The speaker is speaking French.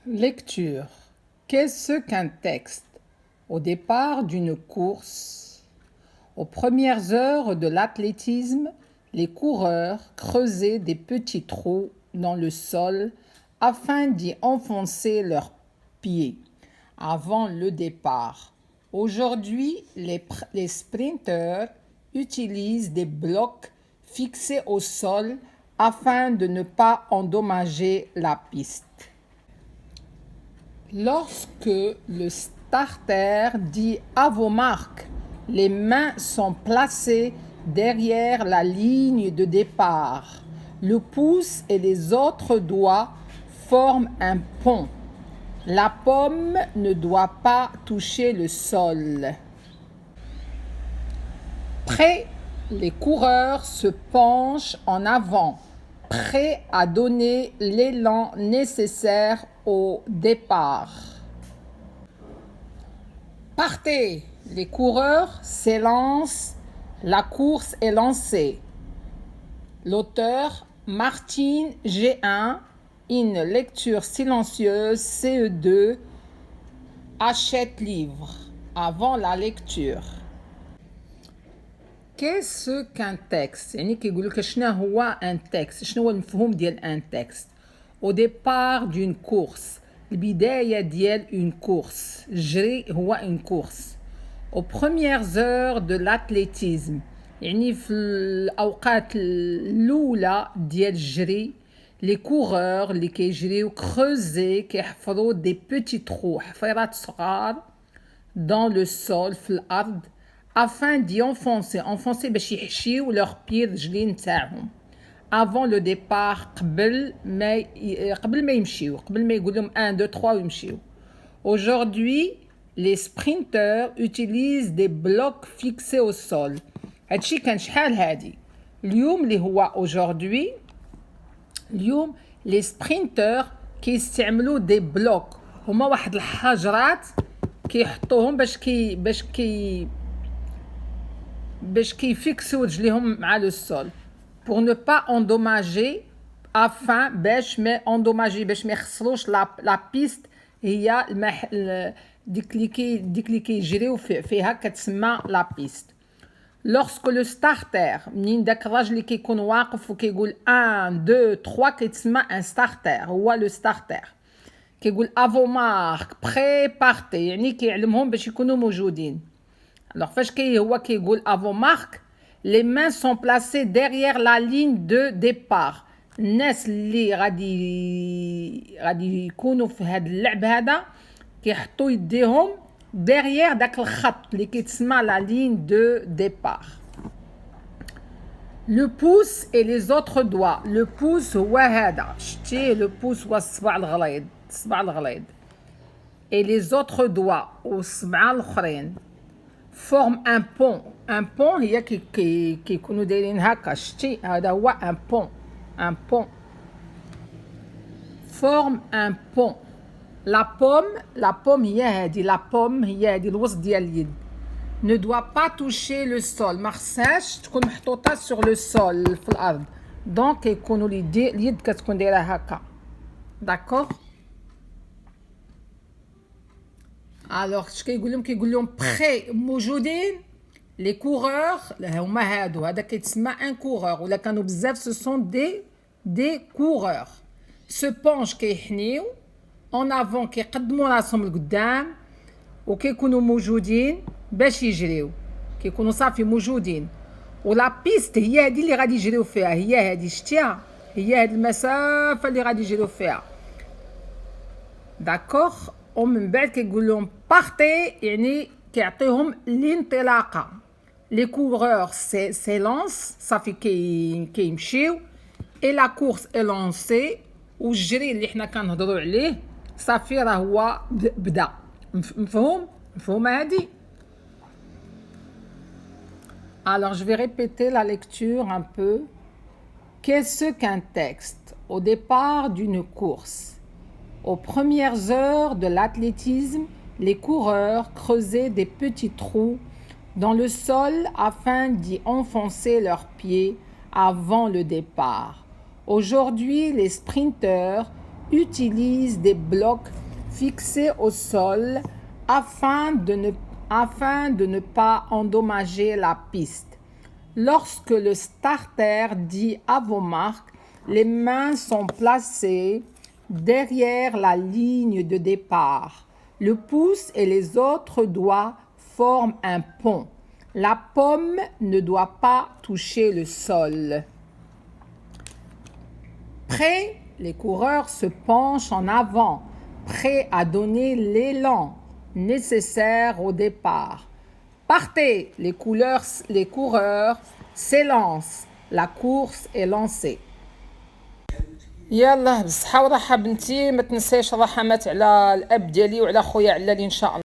Lecture. Qu'est-ce qu'un texte? Au départ d'une course, aux premières heures de l'athlétisme, les coureurs creusaient des petits trous dans le sol afin d'y enfoncer leurs pieds avant le départ. Aujourd'hui, les sprinteurs utilisent des blocs fixés au sol afin de ne pas endommager la piste. Lorsque le starter dit à vos marques, les mains sont placées derrière la ligne de départ. Le pouce et les autres doigts forment un pont. La pomme ne doit pas toucher le sol. Prêts, les coureurs se penchent en avant, prêts à donner l'élan nécessaire au départ. Partez, les coureurs s'élancent, la course est lancée. L'auteur Martine G1, une lecture silencieuse CE2, achète livre avant la lecture. Qu'est-ce qu'un texte؟ يعني كيقول لك شنو هو un texte؟ شنو هو المفهوم ديال un texte؟ Au départ d'une course، البداية ديال une course، الجري هو une course. Aux premières heures de l'athlétisme، يعني في الأوقات الأولى ديال الجري، les coureurs اللي كيجريو creusaient كيحفروا des petits trous، حفيرات صغار dans le sol في الأرض afin d'y enfoncer باش يحشيو leurs pieds رجلين تاعهم avant le départ قبل ما يمشيو قبل ما يقول لهم 1 2 3 ويمشيو. Aujourd'hui les sprinteurs utilisent des blocs fixés au sol. هادشي كان شحال هادي اليوم اللي هو aujourd'hui. اليوم les sprinteurs كيستعملوا des blocs، هما واحد الحجرات كيحطوهم باش كيفيكسوا رجليهم مع لو سول pour ne pas endommager afin باش ما يخسروش لا بيست. هي ديك اللي كيجريو فيها كتسمى لا بيست. lorsque le starter منين داك الراجل اللي كيكون واقف وكيقول 1 2 3 كيتسمى ان ستارتر، هو لو ستارتر كيقول افو مارك بري بارتي، يعني كيعلمهم باش يكونوا موجودين. Alors, فاش هو كيقول avant marque, les mains sont placées derrière la ligne de départ. الناس اللي غادي يكونوا في هذا اللعب هذا كيحطوا يديهم derrière داك الخط اللي كيتسمى la ligne de départ. Le pouce et les autres doigts. Le pouce هو هذا، شتي le pouce هو الصبع الغليظ. Et les autres doigts والصبعة الآخرين forme un pont. Un pont هي كيكونوا دايرين هكا، شتي هذا هو un pont forme un pont. la pomme هي هذه الوسط ديال اليد ne doit pas toucher le sol، ما خصهاش تكون محطوطه sur le sol في الارض، دونك كيكونوا اليد كتكون دايره هكا. داكور. Alors اش كيقول لهم prêts موجودين les coureurs هما هذا كيتسمى ان كورور، ولا كانوا بزاف سو سون دي coureurs se penchent كيحنيو en avant كيقدموا راسهم لقدام وكيكونوا موجودين باش يجريو، كيكونوا صافي موجودين. ولا بيست هي هذه اللي غادي يجريو فيها، هي هذه شتيها، هي هذه المسافه اللي غادي يجريو فيها. داكوغ. ومن بعد كيقول لهم بارتي، يعني كيعطيهم الانطلاقه. لي كورور سيلونس صافي كيمشيو اي لا كورس اي لونسي، والجري اللي حنا كنهضروا عليه صافي راه هو بدا. مفهوم هادي؟ Alors je vais répéter la lecture un peu. Qu'est-ce qu'un texte? Au départ d'une course, aux premières heures de l'athlétisme, les coureurs creusaient des petits trous dans le sol afin d'y enfoncer leurs pieds avant le départ. Aujourd'hui, les sprinteurs utilise des blocs fixés au sol afin de ne pas endommager la piste. Lorsque le starter dit à vos marques, les mains sont placées derrière la ligne de départ. Le pouce et les autres doigts forment un pont. La pomme ne doit pas toucher le sol. Prêts, les coureurs se penchent en avant, prêts à donner l'élan nécessaire au départ. Partez, les coureurs s'élancent. La course est lancée. يلا بالصحة والراحة بنتي، ما تنسيش الرحمات على الاب ديالي وعلى خويا علالي ان شاء الله.